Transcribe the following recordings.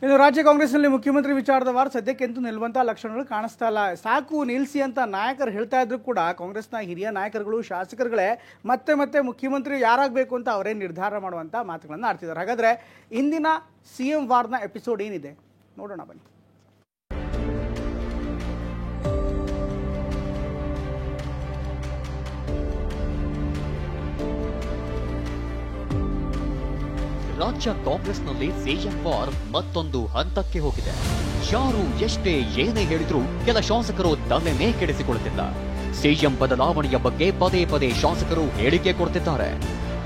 ಇನ್ನು ರಾಜ್ಯ ಕಾಂಗ್ರೆಸ್ನಲ್ಲಿ ಮುಖ್ಯಮಂತ್ರಿ ವಿಚಾರದ ವಾರ ಸದ್ಯಕ್ಕಂತೂ ನಿಲ್ಲುವಂಥ ಲಕ್ಷಣಗಳು ಕಾಣಿಸ್ತಾ ಇಲ್ಲ. ಸಾಕು ನಿಲ್ಲಿಸಿ ಅಂತ ನಾಯಕರು ಹೇಳ್ತಾ ಇದ್ರು ಕೂಡ ಕಾಂಗ್ರೆಸ್ನ ಹಿರಿಯ ನಾಯಕರುಗಳು ಶಾಸಕರುಗಳೇ ಮತ್ತೆ ಮುಖ್ಯಮಂತ್ರಿ ಯಾರಾಗಬೇಕು ಅಂತ ಅವರೇ ನಿರ್ಧಾರ ಮಾಡುವಂಥ ಮಾತುಗಳನ್ನು ಆಡ್ತಿದ್ದಾರೆ. ಹಾಗಾದರೆ ಇಂದಿನ CM ವಾರ್ನ ಎಪಿಸೋಡ್ ಏನಿದೆ ನೋಡೋಣ ಬನ್ನಿ. ರಾಜ್ಯ ಕಾಂಗ್ರೆಸ್ನಲ್ಲಿ CM ವಾರ್ ಮತ್ತೊಂದು ಹಂತಕ್ಕೆ ಹೋಗಿದೆ. ಯಾರು ಎಷ್ಟೇ ಏನೇ ಹೇಳಿದ್ರೂ ಕೆಲ ಶಾಸಕರು ತಲೆನೇ ಕೆಡಿಸಿಕೊಳ್ಳುತ್ತಿಲ್ಲ. CM ಬದಲಾವಣೆಯ ಬಗ್ಗೆ ಪದೇ ಪದೇ ಶಾಸಕರು ಹೇಳಿಕೆ ಕೊಡ್ತಿದ್ದಾರೆ.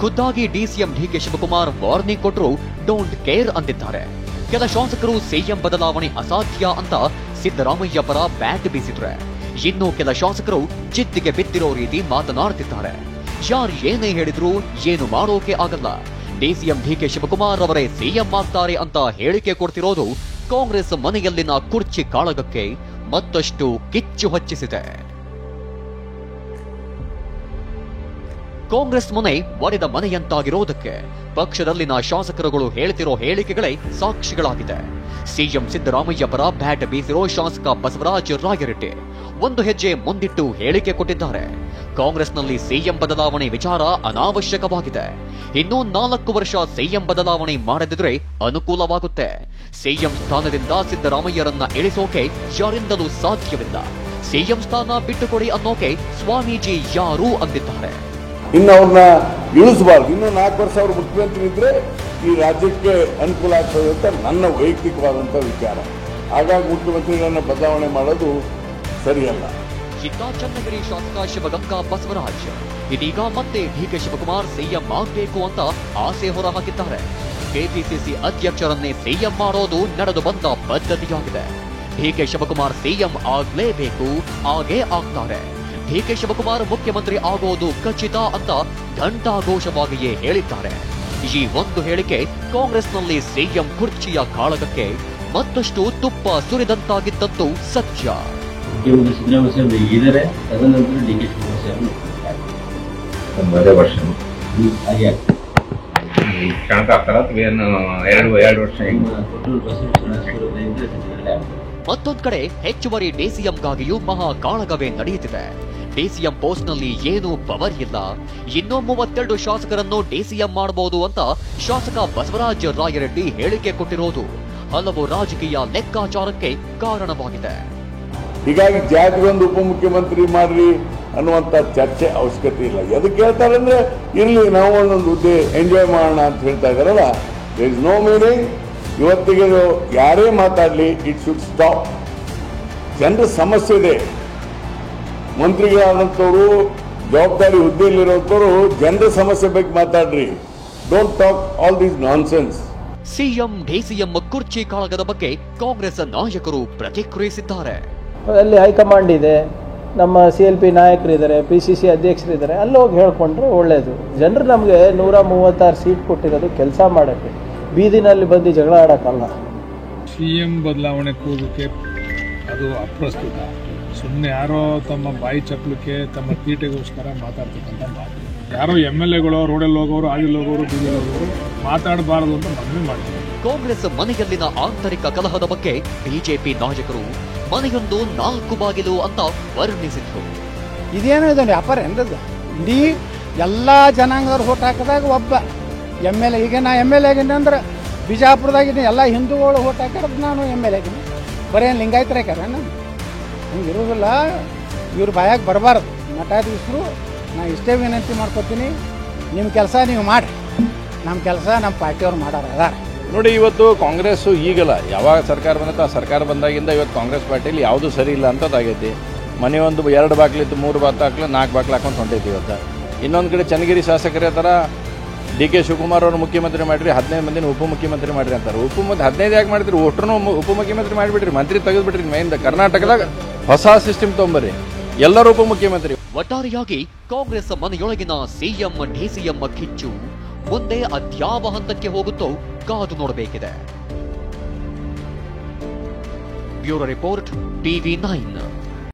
ಖುದ್ದಾಗಿ DCM DK ಶಿವಕುಮಾರ್ ವಾರ್ನಿಂಗ್ ಕೊಟ್ಟರು ಡೋಂಟ್ ಕೇರ್ ಅಂದಿದ್ದಾರೆ. ಕೆಲ ಶಾಸಕರು CM ಬದಲಾವಣೆ ಅಸಾಧ್ಯ ಅಂತ ಸಿದ್ದರಾಮಯ್ಯ ಪರ ಬ್ಯಾಟ್ ಬೀಸಿದ್ರೆ, ಇನ್ನು ಕೆಲ ಶಾಸಕರು ಚಿತ್ತಿಗೆ ಬಿದ್ದಿರೋ ರೀತಿ ಮಾತನಾಡ್ತಿದ್ದಾರೆ. ಯಾರು ಏನೇ ಹೇಳಿದ್ರೂ ಏನು ಮಾಡೋಕೆ ಆಗಲ್ಲ, DCM DK ಶಿವಕುಮಾರ್ ಅವರೇ CM ಆಗ್ತಾರೆ ಅಂತ ಹೇಳಿಕೆ ಕೊಡ್ತಿರೋದು ಕಾಂಗ್ರೆಸ್ ಮನೆಯಲ್ಲಿನ ಕುರ್ಚಿ ಕಾಳಗಕ್ಕೆ ಮತ್ತಷ್ಟು ಕಿಚ್ಚು ಹಚ್ಚಿಸಿದೆ. ಕಾಂಗ್ರೆಸ್ ಮನೆ ಒಡೆದ ಮನೆಯಂತಾಗಿರೋದಕ್ಕೆ ಪಕ್ಷದಲ್ಲಿನ ಶಾಸಕರುಗಳು ಹೇಳ್ತಿರೋ ಹೇಳಿಕೆಗಳೇ ಸಾಕ್ಷಿಗಳಾಗಿದೆ. CM ಸಿದ್ದರಾಮಯ್ಯ ಪರ ಬ್ಯಾಟ್ ಬೀಸಿರೋ ಶಾಸಕ ಬಸವರಾಜ ರಾಯರೆಡ್ಡಿ ಒಂದು ಹೆಜ್ಜೆ ಮುಂದಿಟ್ಟು ಹೇಳಿಕೆ ಕೊಟ್ಟಿದ್ದಾರೆ. ಕಾಂಗ್ರೆಸ್ನಲ್ಲಿ CM ಬದಲಾವಣೆ ವಿಚಾರ ಅನಾವಶ್ಯಕವಾಗಿದೆ. ಇನ್ನೂ 4 ವರ್ಷ CM ಬದಲಾವಣೆ ಮಾಡದಿದ್ರೆ ಅನುಕೂಲವಾಗುತ್ತೆ. CM ಸ್ಥಾನದಿಂದ ಸಿದ್ದರಾಮಯ್ಯರನ್ನ ಇಳಿಸೋಕೆ ಯಾರಿಂದಲೂ ಸಾಧ್ಯವಿಲ್ಲ. CM ಸ್ಥಾನ ಬಿಟ್ಟುಕೊಡಿ ಅನ್ನೋಕೆ ಸ್ವಾಮೀಜಿ ಯಾರು ಅಂದಿದ್ದಾರೆ. ಇನ್ನು ಅವ್ರನ್ನ ಇಳಿಸಬಾರ್ದು. ಇನ್ನು 4 ವರ್ಷ ಅವರು ಮುಖ್ಯಮಂತ್ರಿ ಇದ್ರೆ ಈ ರಾಜ್ಯಕ್ಕೆ ಅನುಕೂಲ ಆಗ್ತದೆ ಅಂತ ನನ್ನ ವೈಯಕ್ತಿಕವಾದಂಥ ವಿಚಾರ. ಹಾಗಾಗಿ ಮುಖ್ಯಮಂತ್ರಿಗಳನ್ನ ಬದಲಾವಣೆ ಮಾಡೋದು ಸರಿಯಲ್ಲ. ಇತ್ತ ಚನ್ನಗಿರಿ ಶಾಸಕ ಶಿವಗಂಗಾ ಬಸವರಾಜ್ ಇದೀಗ ಮತ್ತೆ DK ಶಿವಕುಮಾರ್ CM ಆಗಬೇಕು ಅಂತ ಆಸೆ ಹೊರಹಾಕಿದ್ದಾರೆ. ಕೆಪಿಸಿಸಿ ಅಧ್ಯಕ್ಷರನ್ನೇ CM ಮಾಡೋದು ನಡೆದು ಬಂದ ಪದ್ಧತಿಯಾಗಿದೆ. DK ಶಿವಕುಮಾರ್ CM ಆಗ್ಲೇಬೇಕು, ಆಗೇ ಆಗ್ತಾರೆ. DK ಶಿವಕುಮಾರ್ ಮುಖ್ಯಮಂತ್ರಿ ಆಗೋದು ಖಚಿತ ಅಂತ ಘಂಟಾಘೋಷವಾಗಿಯೇ ಹೇಳಿದ್ದಾರೆ. ಈ ಒಂದು ಹೇಳಿಕೆ ಕಾಂಗ್ರೆಸ್ನಲ್ಲಿ CM ಕುರ್ಚಿಯ ಕಾಳಗಕ್ಕೆ ಮತ್ತಷ್ಟು ತುಪ್ಪ ಸುರಿದಂತಾಗಿದ್ದಂತೂ ಸತ್ಯ. ಮುಖ್ಯಮಂತ್ರಿ ಸಿದ್ದರಾಮಯ್ಯ ಇದ್ದಾರೆ, ತದನಂತರ DK ಶಿವಕುಮಾರ್ ಮೊದಲೇ ವರ್ಷ ಹಾಗೆ ಕ್ಷಣಕ ಆಗ್ತಾರ ಎರಡು ವರ್ಷ. ಮತ್ತೊಂದ್ ಕಡೆ ಹೆಚ್ಚುವರಿ DCMಗಾಗಿಯೂ ಮಹಾ ಕಾಳಗವೇ ನಡೆಯುತ್ತಿದೆ. DCM ಪೋಸ್ಟ್ ನಲ್ಲಿ ಏನೂ ಪವರ್ ಇಲ್ಲ, ಇನ್ನೂ 32 ಶಾಸಕರನ್ನು DCM ಮಾಡಬಹುದು ಅಂತ ಶಾಸಕ ಬಸವರಾಜ ರಾಯರೆಡ್ಡಿ ಹೇಳಿಕೆ ಕೊಟ್ಟಿರೋದು ಹಲವು ರಾಜಕೀಯ ಲೆಕ್ಕಾಚಾರಕ್ಕೆ ಕಾರಣವಾಗಿದೆ. ಹೀಗಾಗಿ ಜಾತಿಗೊಂದು ಉಪಮುಖ್ಯಮಂತ್ರಿ ಮಾಡ್ರಿ ಅನ್ನುವಂಥ ಚರ್ಚೆ ಅವಶ್ಯಕತೆ ಇಲ್ಲ. ಎದಕ್ಕೆ ಹೇಳ್ತಾರೆ ಅಂದ್ರೆ ಇರ್ಲಿ ನಾವು ಒಂದೊಂದು ಹುದ್ದೆ ಎಂಜಾಯ್ ಮಾಡೋಣ ಅಂತ ಹೇಳ್ತಾ ಇದ್ದಾರಲ್ಲ, ದೇರ್ ಇಸ್ ನೋ ಮೀನಿಂಗ್. ಇವತ್ತಿಗೆ ಯಾರೇ ಮಾತಾಡಲಿ ಇಟ್ ಶುಡ್ ಸ್ಟಾಪ್. ಜನರ ಸಮಸ್ಯೆ ಇದೆ. ಮಂತ್ರಿಗಳಾದಂಥವ್ರು, ಜವಾಬ್ದಾರಿ ಹುದ್ದೆಯಲ್ಲಿರೋಂಥವ್ರು ಜನರ ಸಮಸ್ಯೆ ಬಗ್ಗೆ ಮಾತಾಡ್ರಿ. Don't talk all these nonsense. CM DCM ಕುರ್ಚಿ ಕಾಳಗದ ಬಗ್ಗೆ ಕಾಂಗ್ರೆಸ್ ನಾಯಕರು ಪ್ರತಿಕ್ರಿಯಿಸಿದ್ದಾರೆ. ಅಲ್ಲಿ ಹೈಕಮಾಂಡ್ ಇದೆ, ನಮ್ಮ CLP ನಾಯಕರಿದ್ದಾರೆ, PCC ಅಧ್ಯಕ್ಷರಿದ್ದಾರೆ, ಅಲ್ಲಿ ಹೋಗಿ ಹೇಳ್ಕೊಂಡ್ರೆ ಒಳ್ಳೇದು. ಜನರು ನಮಗೆ 136 ಸೀಟ್ ಕೊಟ್ಟಿರೋದು ಕೆಲಸ ಮಾಡೋಕ್ಕೆ, ಬೀದಿನಲ್ಲಿ ಬಂದು ಜಗಳ ಆಡೋಕ್ಕಲ್ಲ. CM ಬದಲಾವಣೆ ಕೂಗಕ್ಕೆ ಅದು ಅಪ್ರಸ್ತುತ. ಸುಮ್ಮನೆ ಯಾರೋ ತಮ್ಮ ಬಾಯಿ ಚಪ್ಪಲಿಕ್ಕೆ ತಮ್ಮ ತೀಟೆಗೋಸ್ಕರ ಮಾತಾಡ್ತಕ್ಕಂಥ ಮಾತು. ಯಾರೋ MLAಗಳು ರೋಡಲ್ಲಿ ಹೋಗೋರು, ಆಗಿಲ್ಲಿ ಹೋಗೋರು, ಬೀದಿಯಲ್ಲಿ ಹೋಗೋರು ಮಾತಾಡಬಾರದು ಅಂತ ಮನವಿ ಮಾಡ್ತಾರೆ. ಕಾಂಗ್ರೆಸ್ ಮನೆಯಲ್ಲಿನ ಆಂತರಿಕ ಕಲಹದ ಬಗ್ಗೆ ಬಿಜೆಪಿ ನಾಯಕರು ಮನೆಯೊಂದು 4 ಬಾಗಿಲು ಅಂತ ವರ್ಣಿಸಿದ್ರು. ಇದೇನೋ ಇದೆ ವ್ಯಾಪಾರ ಎಂದದ್ದು. ಇಡೀ ಎಲ್ಲ ಜನಾಂಗದವ್ರು ಓಟ್ ಹಾಕಿದಾಗ ಒಬ್ಬ MLA, ಈಗ ನಾ MLA ಆಗಿನಿ ಅಂದ್ರೆ ಬಿಜಾಪುರದಾಗಿದ್ದೀನಿ, ಎಲ್ಲ ಹಿಂದೂಗಳು ಓಟ್ ಹಾಕಿರೋದು ನಾನು MLA ಆಗಿನಿ. ಬರೀ ಲಿಂಗಾಯತರ ಹಾಕ್ಯಾರ ನಾನು ಹಂಗೆ ಇರೋದಿಲ್ಲ. ಇವ್ರ ಬಾಯಾಗ ಬರಬಾರ್ದು. ಮಠಾಧೀಶರು ನಾ ಇಷ್ಟೇ ವಿನಂತಿ ಮಾಡ್ಕೊತೀನಿ, ನಿಮ್ಮ ಕೆಲಸ ನೀವು ಮಾಡಿರಿ, ನಮ್ಮ ಕೆಲಸ ನಮ್ಮ ಪಾರ್ಟಿಯವ್ರು ಮಾಡೋರು ಅದಾರ. ನೋಡಿ, ಇವತ್ತು ಕಾಂಗ್ರೆಸ್ಸು ಈಗಲ್ಲ, ಯಾವಾಗ ಸರ್ಕಾರ ಬಂದೈತೆ ಆ ಸರ್ಕಾರ ಬಂದಾಗಿಂದ ಇವತ್ತು ಕಾಂಗ್ರೆಸ್ ಪಾರ್ಟಿಯಲ್ಲಿ ಯಾವುದೂ ಸರಿ ಇಲ್ಲ ಅಂತದಾಗೈತಿ. ಮನೆ ಒಂದು 2 ಬಾಗ್ಲಿತ್ತು, 3 ಬಾಗ್ಲು 4 ಬಾಗ್ಲು ಹಾಕೊಂಡು ಹೊಂಟೈತಿ ಇವತ್ತು. ಇನ್ನೊಂದು ಕಡೆ ಚನ್ನಗಿರಿ ಶಾಸಕರೇ ಥರ DK ಶಿವಕುಮಾರ್ ಅವರು ಮುಖ್ಯಮಂತ್ರಿ ಮಾಡಿರಿ, 15 ಮಂದಿನ ಉಪಮುಖ್ಯಮಂತ್ರಿ ಮಾಡಿರಿ ಅಂತಾರೆ. 15 ಯಾಕೆ ಮಾಡಿದ್ರಿ? ಒಟ್ಟರು ಉಪಮುಖ್ಯಮಂತ್ರಿ ಮಾಡಿಬಿಟ್ರಿ, ಮಂತ್ರಿ ತೆಗೆದುಬಿಟ್ರಿ. ಮೇನ್ ಕರ್ನಾಟಕದಾಗ ಹೊಸ ಸಿಸ್ಟಮ್ ತೊಂಬರಿ, ಎಲ್ಲರೂ ಉಪಮುಖ್ಯಮಂತ್ರಿ. ಒಟ್ಟಾರೆಯಾಗಿ ಕಾಂಗ್ರೆಸ್ ಮನೆಯೊಳಗಿನ CM DCM ಕಿಚ್ಚು ಮುಂದೆ ಅದ್ಯಾವ ಹಂತಕ್ಕೆ ಹೋಗುತ್ತೋ ಕಾದು ನೋಡಬೇಕಿದೆ. Bureau report TV9.